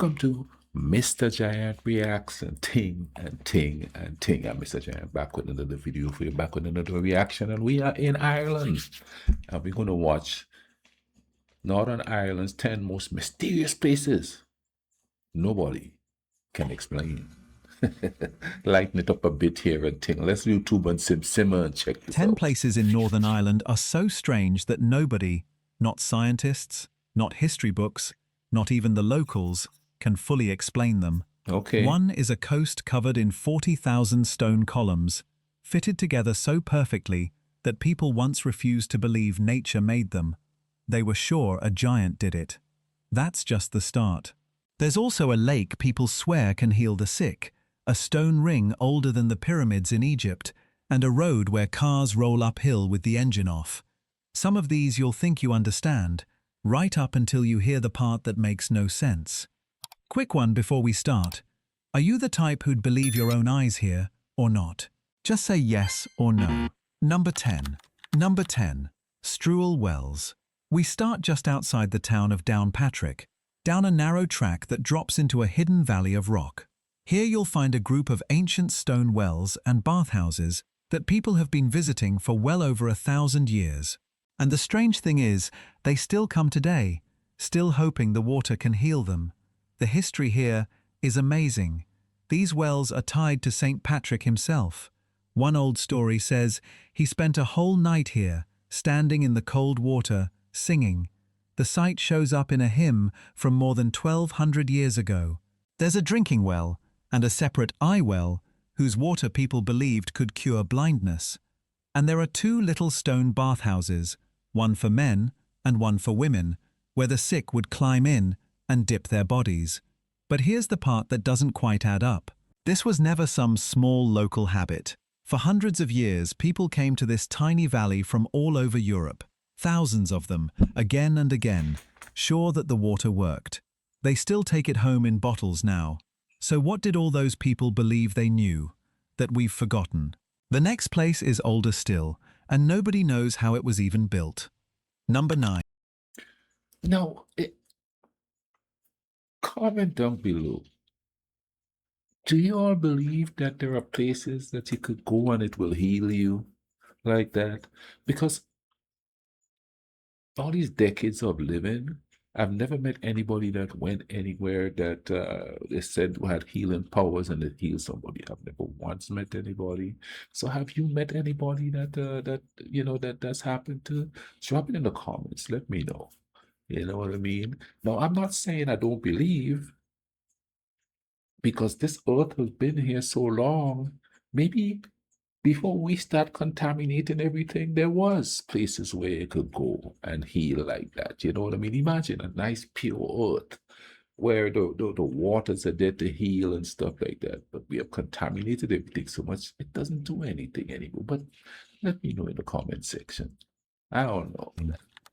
welcome to Mr. Giant Reacts and Ting and Ting and Ting. I'm Mr. Giant back with another video for you, back with another reaction, and we are in Ireland. And we're going to watch Northern Ireland's 10 most mysterious places nobody can explain. Lighten it up a bit here and Ting. Let's YouTube and simmer and check this 10 out. places in Northern Ireland are so strange that nobody, not scientists, not history books, not even the locals, can fully explain them. Okay. One is a coast covered in 40,000 stone columns, fitted together so perfectly that people once refused to believe nature made them. They were sure a giant did it. That's just the start. There's also a lake people swear can heal the sick, a stone ring older than the pyramids in Egypt, and a road where cars roll uphill with the engine off. Some of these you'll think you understand, right up until you hear the part that makes no sense. Quick one before we start. Are you the type who'd believe your own eyes here, or not? Just say yes or no. Number 10. Number 10. Struel Wells. We start just outside the town of Downpatrick, down a narrow track that drops into a hidden valley of rock. Here you'll find a group of ancient stone wells and bathhouses that people have been visiting for well over 1,000 years. And the strange thing is, they still come today, still hoping the water can heal them. The history here is amazing. These wells are tied to St. Patrick himself. One old story says he spent a whole night here, standing in the cold water, singing. The site shows up in a hymn from more than 1,200 years ago. There's a drinking well and a separate eye well, whose water people believed could cure blindness. And there are two little stone bathhouses, one for men and one for women, where the sick would climb in and dip their bodies. But here's the part that doesn't quite add up. This was never some small local habit. For hundreds of years, people came to this tiny valley from all over Europe, thousands of them, again and again, sure that the water worked. They still take it home in bottles now. So what did all those people believe they knew, that we've forgotten? The next place is older still, and nobody knows how it was even built. Number 9. Now, comment down below. Do you all believe that there are places that you could go and it will heal you like that? Because all these decades of living, I've never met anybody that went anywhere that they said had healing powers and it healed somebody. I've never once met anybody. So have you met anybody that's happened to? Drop it in the comments. Let me know. You know what I mean? Now, I'm not saying I don't believe, because this earth has been here so long. Maybe before we start contaminating everything, there was places where you could go and heal like that. You know what I mean? Imagine a nice pure earth where the waters are there to heal and stuff like that. But we have contaminated everything so much, it doesn't do anything anymore. But let me know in the comment section. I don't know.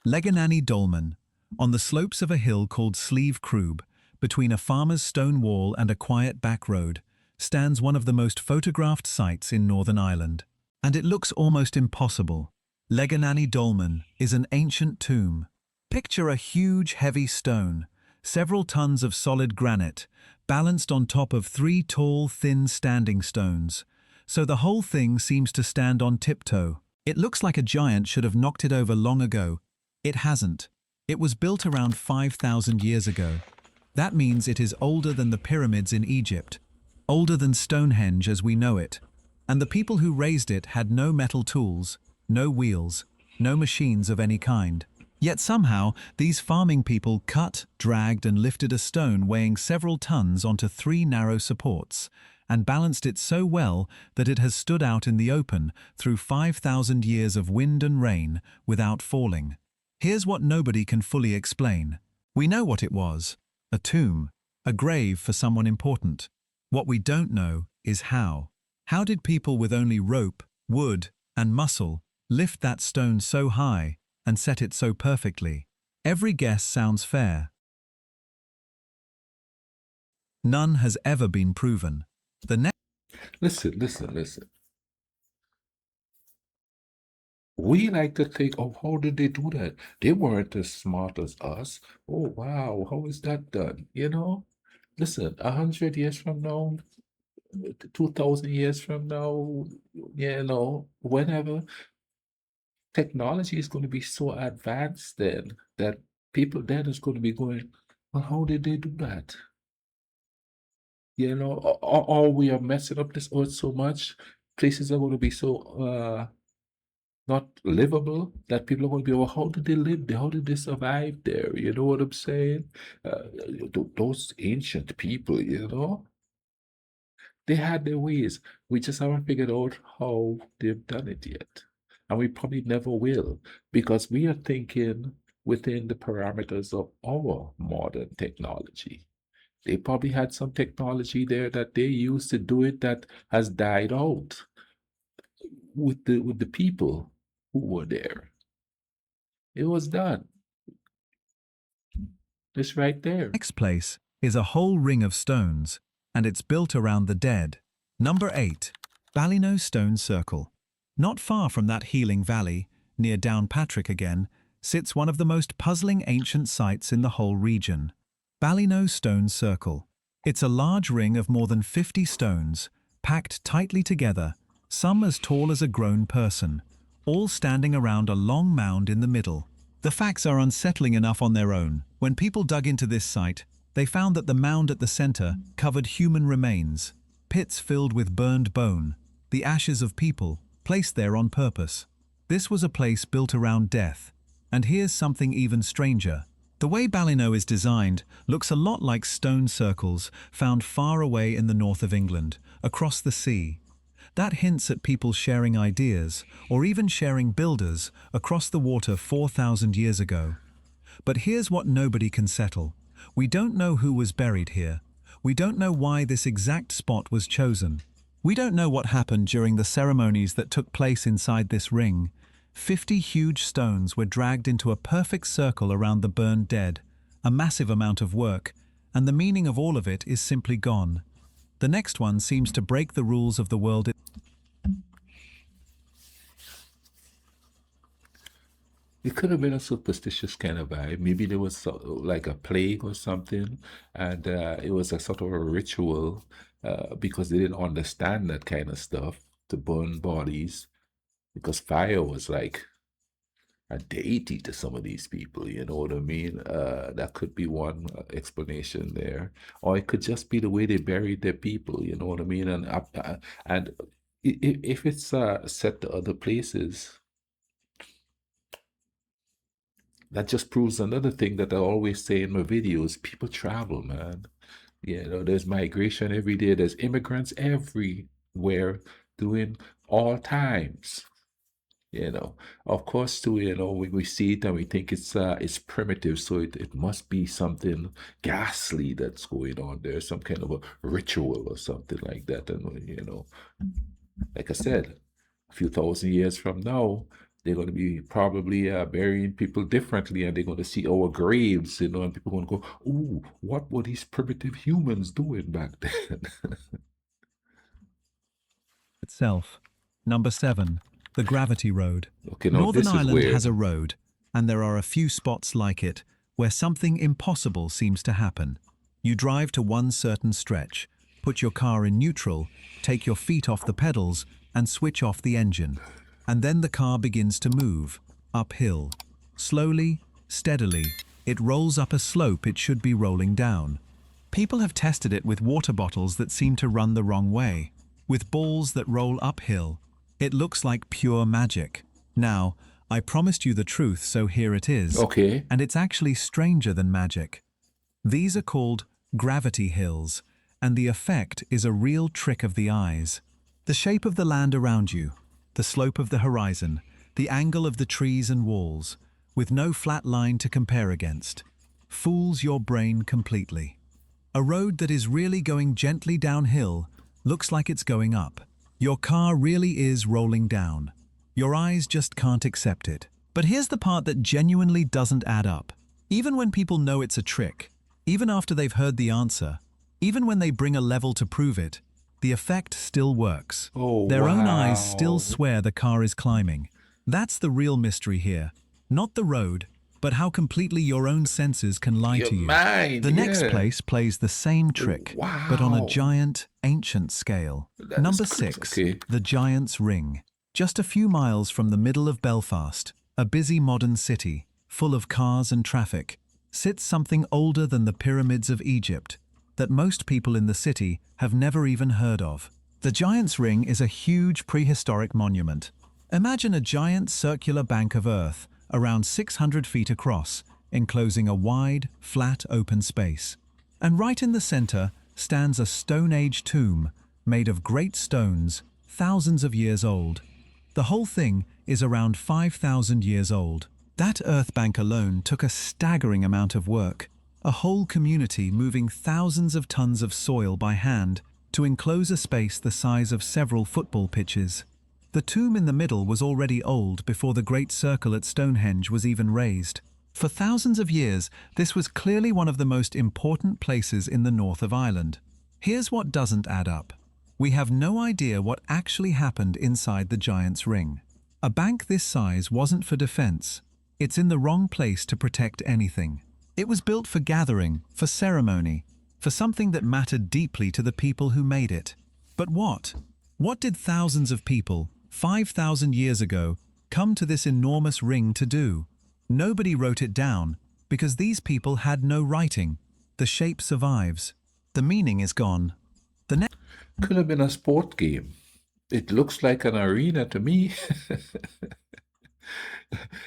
Leganani Dolmen, on the slopes of a hill called Slieve Croob, between a farmer's stone wall and a quiet back road, stands one of the most photographed sites in Northern Ireland. And it looks almost impossible. Leganani Dolmen is an ancient tomb. Picture a huge, heavy stone, several tons of solid granite, balanced on top of 3 tall, thin standing stones. So the whole thing seems to stand on tiptoe. It looks like a giant should have knocked it over long ago. It hasn't. It was built around 5,000 years ago. That means it is older than the pyramids in Egypt, older than Stonehenge as we know it. And the people who raised it had no metal tools, no wheels, no machines of any kind. Yet somehow, these farming people cut, dragged and lifted a stone weighing several tons onto 3 narrow supports, and balanced it so well that it has stood out in the open through 5,000 years of wind and rain without falling. Here's what nobody can fully explain. We know what it was. A tomb, a grave for someone important. What we don't know is how. How did people with only rope, wood, and muscle lift that stone so high and set it so perfectly? Every guess sounds fair. None has ever been proven. The next Listen. We like to think, oh, how did they do that? They weren't as smart as us. Oh, wow, how is that done? You know? Listen, 100 years from now, 2,000 years from now, whenever technology is going to be so advanced, then that people then is going to be going, well, how did they do that? Or we are messing up this earth so much, places are going to be so not livable that people are going to be, well, how did they live there? How did they survive there? You know what I'm saying? Those ancient people, they had their ways. We just haven't figured out how they've done it yet. And we probably never will, because we are thinking within the parameters of our modern technology. They probably had some technology there that they used to do it that has died out with the people who were there. It was done. It's right there. Next place is a whole ring of stones, and it's built around the dead. Number 8. Ballino Stone Circle. Not far from that healing valley, near Downpatrick again, sits one of the most puzzling ancient sites in the whole region. Ballino Stone Circle. It's a large ring of more than 50 stones, packed tightly together, some as tall as a grown person, all standing around a long mound in the middle. The facts are unsettling enough on their own. When people dug into this site, they found that the mound at the center covered human remains, pits filled with burned bone, the ashes of people placed there on purpose. This was a place built around death. And here's something even stranger. The way Ballino is designed looks a lot like stone circles found far away in the north of England, across the sea. That hints at people sharing ideas, or even sharing builders, across the water 4,000 years ago. But here's what nobody can settle. We don't know who was buried here. We don't know why this exact spot was chosen. We don't know what happened during the ceremonies that took place inside this ring. 50 huge stones were dragged into a perfect circle around the burned dead, a massive amount of work, and the meaning of all of it is simply gone. The next one seems to break the rules of the world. It could have been a superstitious kind of vibe. Maybe there was like a plague or something, and it was a sort of a ritual because they didn't understand that kind of stuff to burn bodies, because fire was like a deity to some of these people, you know what I mean? That could be one explanation there. Or it could just be the way they buried their people, you know what I mean? And if it's set to other places, that just proves another thing that I always say in my videos: people travel, man. There's migration every day, there's immigrants everywhere doing all times. You know, of course, too, we see it and we think it's primitive, so it must be something ghastly that's going on there, some kind of a ritual or something like that. And like I said, a few thousand years from now, they're going to be probably burying people differently, and they're going to see our graves, and people are going to go, "Ooh, what were these primitive humans doing back then?" Itself. Number 7. The Gravity Road. Okay, now Northern this is Ireland has weird. a road, and there are a few spots like it where something impossible seems to happen. You drive to one certain stretch, put your car in neutral, take your feet off the pedals, and switch off the engine. And then the car begins to move, uphill. Slowly, steadily, it rolls up a slope it should be rolling down. People have tested it with water bottles that seem to run the wrong way, with balls that roll uphill. It looks like pure magic. Now, I promised you the truth, so here it is. Okay. And it's actually stranger than magic. These are called gravity hills, and the effect is a real trick of the eyes. The shape of the land around you, the slope of the horizon, the angle of the trees and walls, with no flat line to compare against, fools your brain completely. A road that is really going gently downhill looks like it's going up. Your car really is rolling down. Your eyes just can't accept it. But here's the part that genuinely doesn't add up. Even when people know it's a trick, even after they've heard the answer, even when they bring a level to prove it, the effect still works. Oh, Their own eyes still wow. swear the car is climbing. That's the real mystery here. Not the road, but how completely your own senses can lie Your to you. mind, The next yeah. place plays the same trick, but on a Wow. giant, ancient scale. That is Number crazy. 6, Okay. the Giant's Ring. Just a few miles from the middle of Belfast, a busy modern city, full of cars and traffic, sits something older than the pyramids of Egypt, that most people in the city have never even heard of. The Giant's Ring is a huge prehistoric monument. Imagine a giant circular bank of earth, around 600 feet across, enclosing a wide, flat, open space. And right in the center stands a Stone Age tomb made of great stones, thousands of years old. The whole thing is around 5,000 years old. That earth bank alone took a staggering amount of work, a whole community moving thousands of tons of soil by hand to enclose a space the size of several football pitches. The tomb in the middle was already old before the great circle at Stonehenge was even raised. For thousands of years, this was clearly one of the most important places in the north of Ireland. Here's what doesn't add up. We have no idea what actually happened inside the Giant's Ring. A bank this size wasn't for defense. It's in the wrong place to protect anything. It was built for gathering, for ceremony, for something that mattered deeply to the people who made it. But what? What did thousands of people, 5,000 years ago, come to this enormous ring to do? Nobody wrote it down, because these people had no writing. The shape survives. The meaning is gone. The next Could have been a sport game. It looks like an arena to me.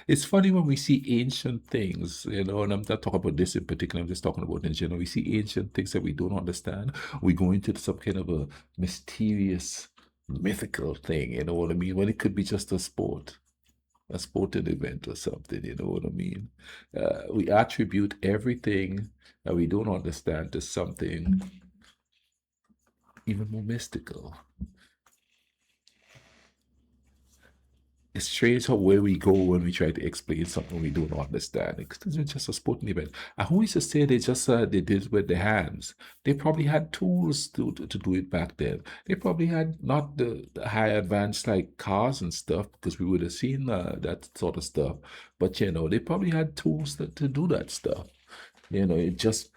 It's funny when we see ancient things, and I'm not talking about this in particular, I'm just talking about in general. We see ancient things that we don't understand. We go into some kind of a mysterious, mythical thing, you know what I mean? When it could be just a sporting event or something, you know what I mean? We attribute everything that we don't understand to something even more mystical. It's strange how where we go when we try to explain something we don't understand. Because it's just a sporting event. I who used to say they just they did it with their hands. They probably had tools to do it back then. They probably had not the high advanced like cars and stuff because we would have seen that sort of stuff. But they probably had tools to do that stuff. It just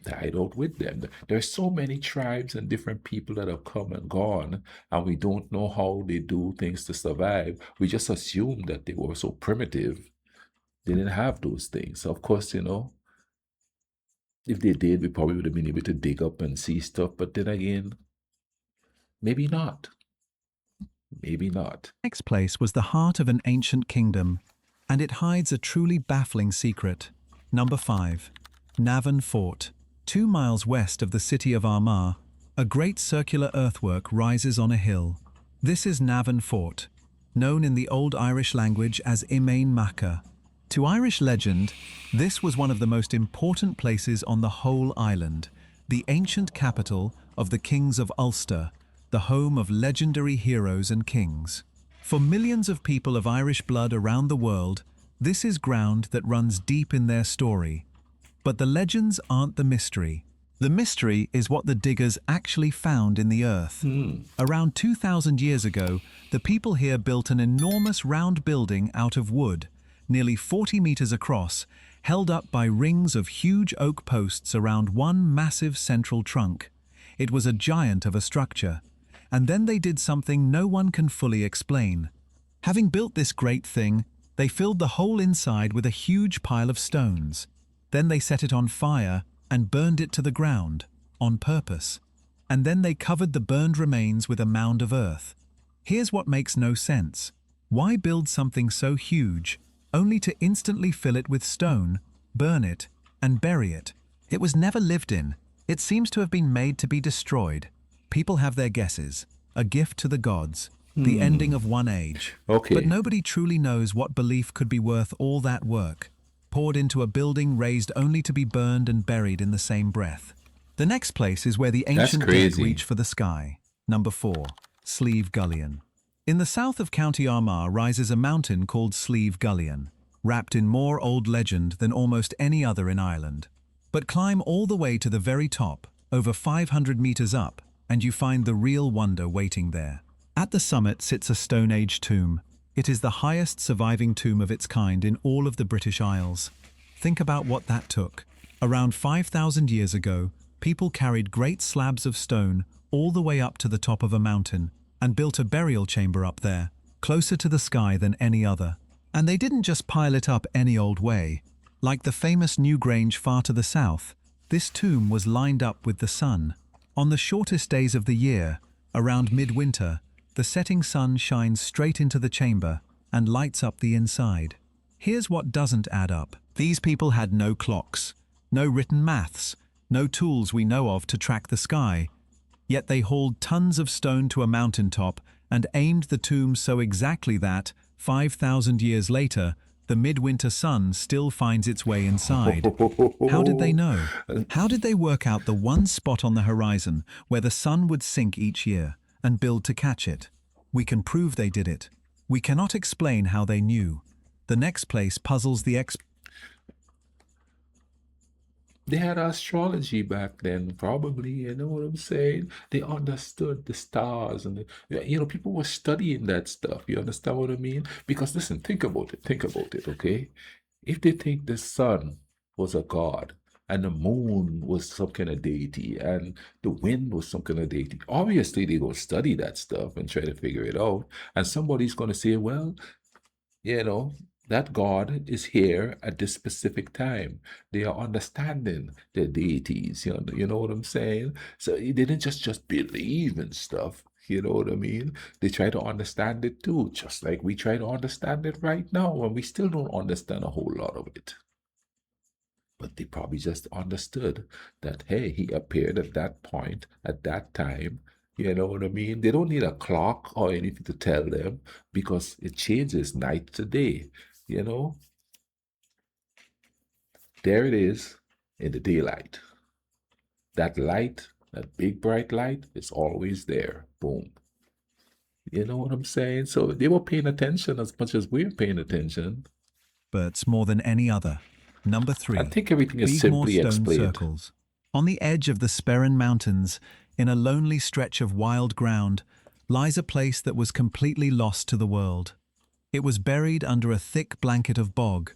died out with them. There's so many tribes and different people that have come and gone, and we don't know how they do things to survive. We just assume that they were so primitive, they didn't have those things. Of course, if they did, we probably would have been able to dig up and see stuff. But then again, maybe not. Maybe not. next place was the heart of an ancient kingdom, and it hides a truly baffling secret. Number 5. Navan Fort. 2 miles west of the city of Armagh, a great circular earthwork rises on a hill. This is Navan Fort, known in the Old Irish language as Imain Macha. To Irish legend, this was one of the most important places on the whole island, the ancient capital of the kings of Ulster, the home of legendary heroes and kings. For millions of people of Irish blood around the world, this is ground that runs deep in their story. But the legends aren't the mystery. The mystery is what the diggers actually found in the earth. Around 2,000 years ago, the people here built an enormous round building out of wood, nearly 40 meters across, held up by rings of huge oak posts around one massive central trunk. It was a giant of a structure. And then they did something no one can fully explain. Having built this great thing, they filled the whole inside with a huge pile of stones. Then they set it on fire and burned it to the ground, on purpose. And then they covered the burned remains with a mound of earth. Here's what makes no sense. Why build something so huge, only to instantly fill it with stone, burn it, and bury it? It was never lived in. It seems to have been made to be destroyed. People have their guesses. A gift to the gods. The ending of one age. Okay. But nobody truly knows what belief could be worth all that work, poured into a building raised only to be burned and buried in the same breath. The next place is where the ancient dead crazy. reach for the sky. Number 4. Slieve Gullion. In the south of County Armagh rises a mountain called Slieve Gullion, wrapped in more old legend than almost any other in Ireland. But climb all the way to the very top, over 500 meters up, and you find the real wonder waiting there. At the summit sits a Stone Age tomb, It is the highest surviving tomb of its kind in all of the British Isles. Think about what that took. Around 5,000 years ago, people carried great slabs of stone all the way up to the top of a mountain and built a burial chamber up there, closer to the sky than any other. And they didn't just pile it up any old way. Like the famous Newgrange far to the south, this tomb was lined up with the sun. On the shortest days of the year, around midwinter, the setting sun shines straight into the chamber and lights up the inside. Here's what doesn't add up. These people had no clocks, no written maths, no tools we know of to track the sky. Yet they hauled tons of stone to a mountaintop and aimed the tomb so exactly that, 5,000 years later, the midwinter sun still finds its way inside. How did they know? How did they work out the one spot on the horizon where the sun would sink each year and build to catch it? We can prove they did it. We cannot explain how they knew. The next place puzzles the They had astrology back then, probably, you know what I'm saying? They understood the stars and people were studying that stuff. You understand what I mean? Because listen, think about it, okay? If they think the sun was a god and the moon was some kind of deity and the wind was some kind of deity, obviously they go study that stuff and try to figure it out. And somebody's gonna say, well, you know, that God is here at this specific time. They are understanding their deities. You know what I'm saying? So they didn't just believe in stuff. You know what I mean? They try to understand it too, just like we try to understand it right now, and we still don't understand a whole lot of it. But they probably just understood that, hey, he appeared at that point, at that time. You know what I mean? They don't need a clock or anything to tell them because it changes night to day. You know, there it is in the daylight. That light, that big bright light, is always there. Boom. You know what I'm saying? So they were paying attention as much as we're paying attention. experts more than any other. Number I 3. think everything is Beagmore simply Stone explained. Circles. On the edge of the Sperrin Mountains, in a lonely stretch of wild ground, lies a place that was completely lost to the world. It was buried under a thick blanket of bog,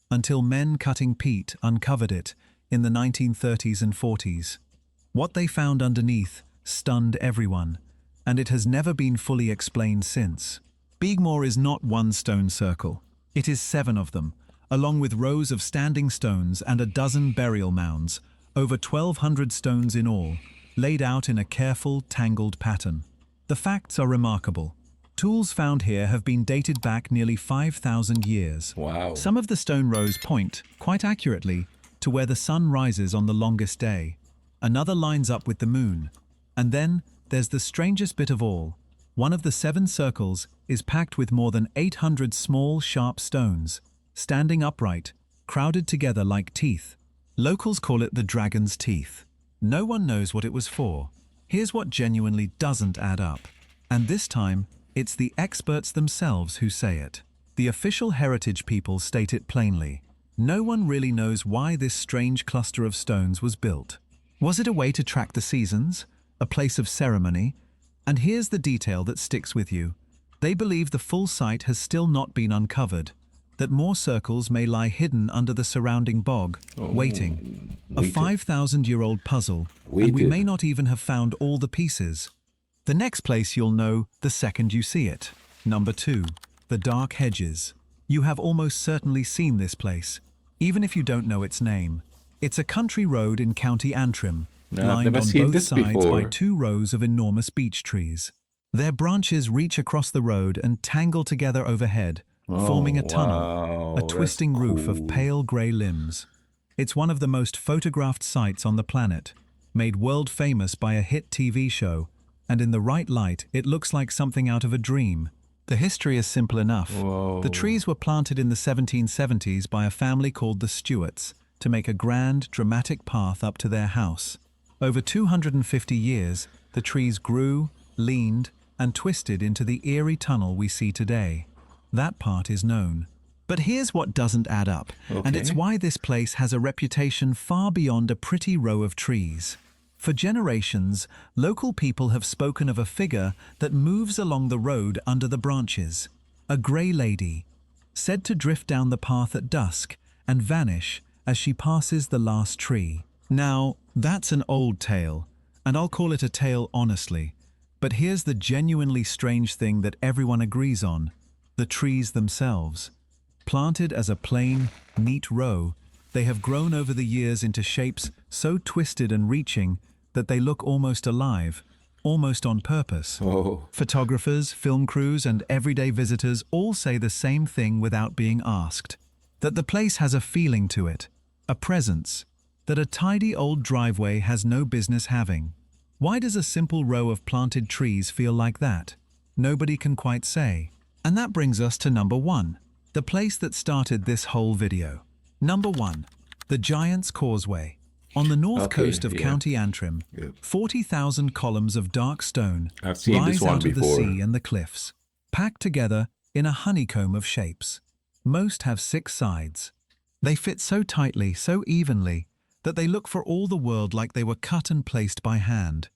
until men cutting peat uncovered it in the 1930s and 40s. What they found underneath stunned everyone, and it has never been fully explained since. Beagmore is not one stone circle. It is 7 of them, along with rows of standing stones and a dozen burial mounds, over 1,200 stones in all, laid out in a careful, tangled pattern. The facts are remarkable. Tools found here have been dated back nearly 5,000 years. Wow. Some of the stone rows point, quite accurately, to where the sun rises on the longest day. Another lines up with the moon. And then there's the strangest bit of all. One of the 7 circles is packed with more than 800 small, sharp stones, standing upright, crowded together like teeth. Locals call it the dragon's teeth. No one knows what it was for. Here's what genuinely doesn't add up. And this time, it's the experts themselves who say it. The official heritage people state it plainly. No one really knows why this strange cluster of stones was built. Was it a way to track the seasons? A place of ceremony? And here's the detail that sticks with you. They believe the full site has still not been uncovered, that more circles may lie hidden under the surrounding bog, waiting. A 5,000-year-old puzzle, and we may not even have found all the pieces. The next place you'll know the second you see it. Number 2. The Dark Hedges. You have almost certainly seen this place, even if you don't know its name. It's a country road in County Antrim, lined on both sides by 2 rows of enormous beech trees. Their branches reach across the road and tangle together overhead, forming a tunnel, a twisting roof of pale grey limbs. It's one of the most photographed sites on the planet, made world famous by a hit TV show, and in the right light it looks like something out of a dream. The history is simple enough. The trees were planted in the 1770s by a family called the Stuarts to make a grand, dramatic path up to their house. Over 250 years, the trees grew, leaned, and twisted into the eerie tunnel we see today. That part is known. But here's what doesn't add up, and it's why this place has a reputation far beyond a pretty row of trees. For generations, local people have spoken of a figure that moves along the road under the branches. A grey lady, said to drift down the path at dusk and vanish as she passes the last tree. Now, that's an old tale, and I'll call it a tale honestly. But here's the genuinely strange thing that everyone agrees on: the trees themselves. Planted as a plain, neat row, they have grown over the years into shapes so twisted and reaching that they look almost alive, almost on purpose. Oh, Photographers, film crews, and everyday visitors all say the same thing without being asked: that the place has a feeling to it, a presence, that a tidy old driveway has no business having. Why does a simple row of planted trees feel like that? Nobody can quite say. And that brings us to number one, the place that started this whole video. Number one, the Giant's Causeway. On the north okay, coast of yeah, County Antrim, yeah. 40,000 columns of dark stone I've seen this rise one out of the before. sea and the cliffs, packed together in a honeycomb of shapes. Most have 6 sides. They fit so tightly, so evenly, that they look for all the world like they were cut and placed by hand.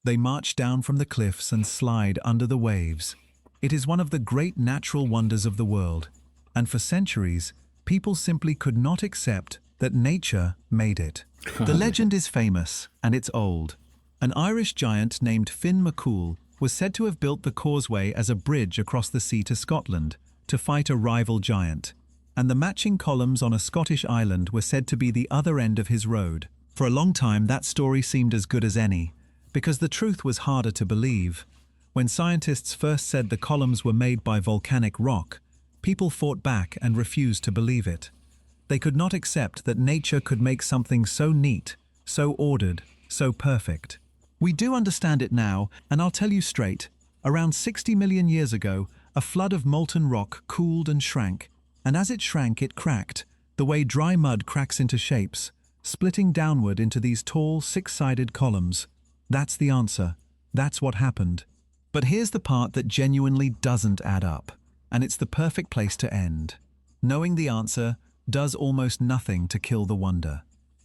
They march down from the cliffs and slide under the waves. It is one of the great natural wonders of the world, and for centuries, people simply could not accept that nature made it. The legend is famous, and it's old. An Irish giant named Finn McCool was said to have built the causeway as a bridge across the sea to Scotland to fight a rival giant, and the matching columns on a Scottish island were said to be the other end of his road. For a long time, that story seemed as good as any, because the truth was harder to believe. When scientists first said the columns were made by volcanic rock, people fought back and refused to believe it. They could not accept that nature could make something so neat, so ordered, so perfect. We do understand it now, and I'll tell you straight. Around 60 million years ago, a flood of molten rock cooled and shrank, and as it shrank, it cracked, the way dry mud cracks into shapes, splitting downward into these tall, 6-sided columns. That's the answer. That's what happened. But here's the part that genuinely doesn't add up, and it's the perfect place to end. Knowing the answer does almost nothing to kill the wonder.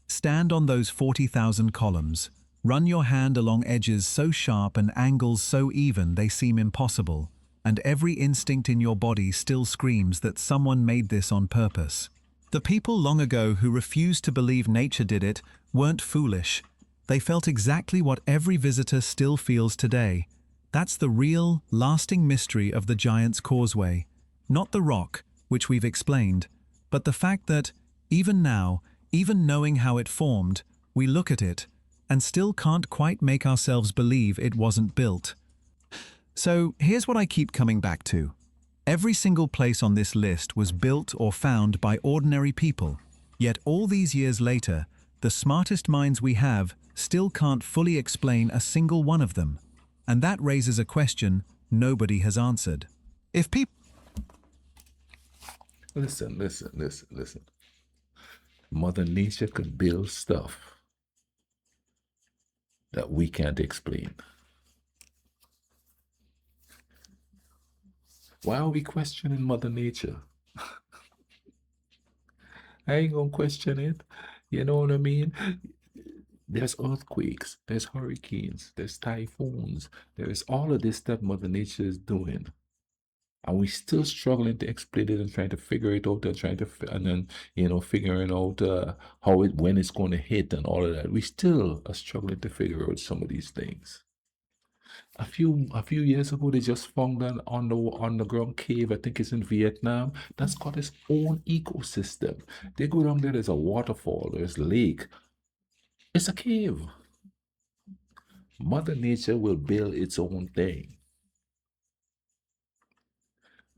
Stand on those 40,000 columns. Run your hand along edges so sharp and angles so even they seem impossible, and every instinct in your body still screams that someone made this on purpose. The people long ago who refused to believe nature did it weren't foolish. They felt exactly what every visitor still feels today. That's the real, lasting mystery of the Giant's Causeway. Not the rock, which we've explained, but the fact that, even now, even knowing how it formed, we look at it and still can't quite make ourselves believe it wasn't built. So here's what I keep coming back to. Every single place on this list was built or found by ordinary people, yet all these years later, the smartest minds we have still can't fully explain a single one of them. And that raises a question nobody has answered. If people Listen. Mother Nature could build stuff that we can't explain. Why are we questioning Mother Nature? I ain't gonna question it. You know what I mean? There's earthquakes, there's hurricanes, there's typhoons, there is all of this stuff Mother Nature is doing. And we still struggling to explain it and trying to figure it out and trying to and then figuring out how it when it's going to hit and all of that. We still are struggling to figure out some of these things. A few years ago, they just found an underground cave. I think it's in Vietnam. That's got its own ecosystem. They go down there. There's a waterfall. There's a lake. It's a cave. Mother Nature will build its own thing.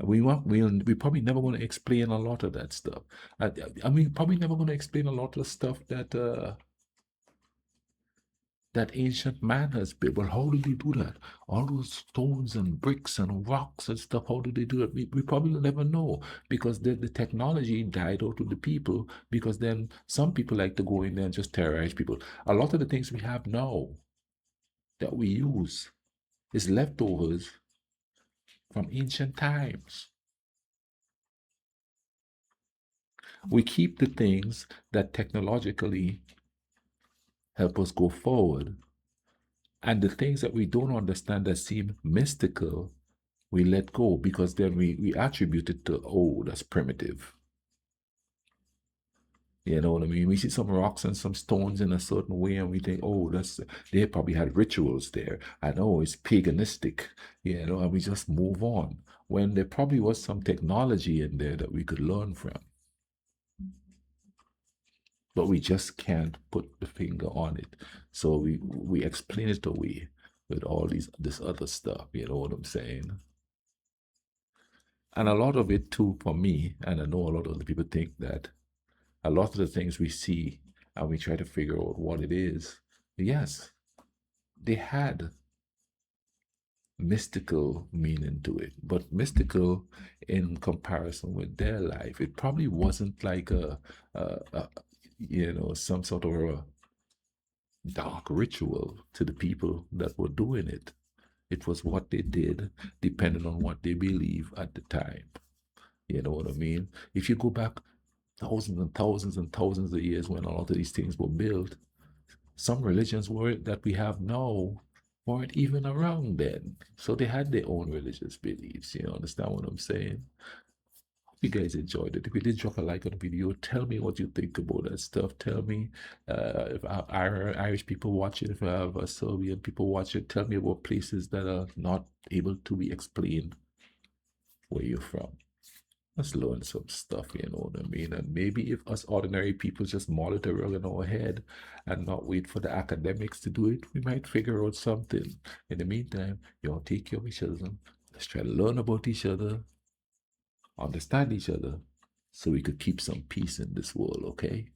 We probably never going to explain a lot of that stuff. I mean, probably never going to explain a lot of stuff that ancient man has built. But how did they do that? All those stones and bricks and rocks and stuff. How did they do that? We probably never know because the technology died out with the people. Because then some people like to go in there and just terrorize people. A lot of the things we have now that we use is leftovers from ancient times. We keep the things that technologically help us go forward, and the things that we don't understand that seem mystical, We let go because then we attribute it to, oh, that's primitive. You know what I mean? We see some rocks and some stones in a certain way, and we think, oh, that's they probably had rituals there. I know it's paganistic, you know, and we just move on. When there probably was some technology in there that we could learn from, but we just can't put the finger on it. So we explain it away with all this other stuff. You know what I'm saying? And a lot of it too, for me, and I know a lot of other people think that a lot of the things we see and we try to figure out what it is, yes, they had mystical meaning to it, but mystical in comparison with their life. It probably wasn't like a you know, some sort of a dark ritual to the people that were doing it. It was what they did, depending on what they believe at the time. You know what I mean? If you go back thousands and thousands and thousands of years when a lot of these things were built, some religions were that we have now weren't even around then. So they had their own religious beliefs. You understand what I'm saying? Hope you guys enjoyed it. If you did, drop a like on the video. Tell me what you think about that stuff. Tell me if I have Irish people watch it, if I have Serbian people watch it. Tell me about places that are not able to be explained where you're from. Let's learn some stuff, you know what I mean? And maybe if us ordinary people just mull it around in our head and not wait for the academics to do it, we might figure out something. In the meantime, y'all take care of each other. Let's try to learn about each other, understand each other, so we could keep some peace in this world, okay?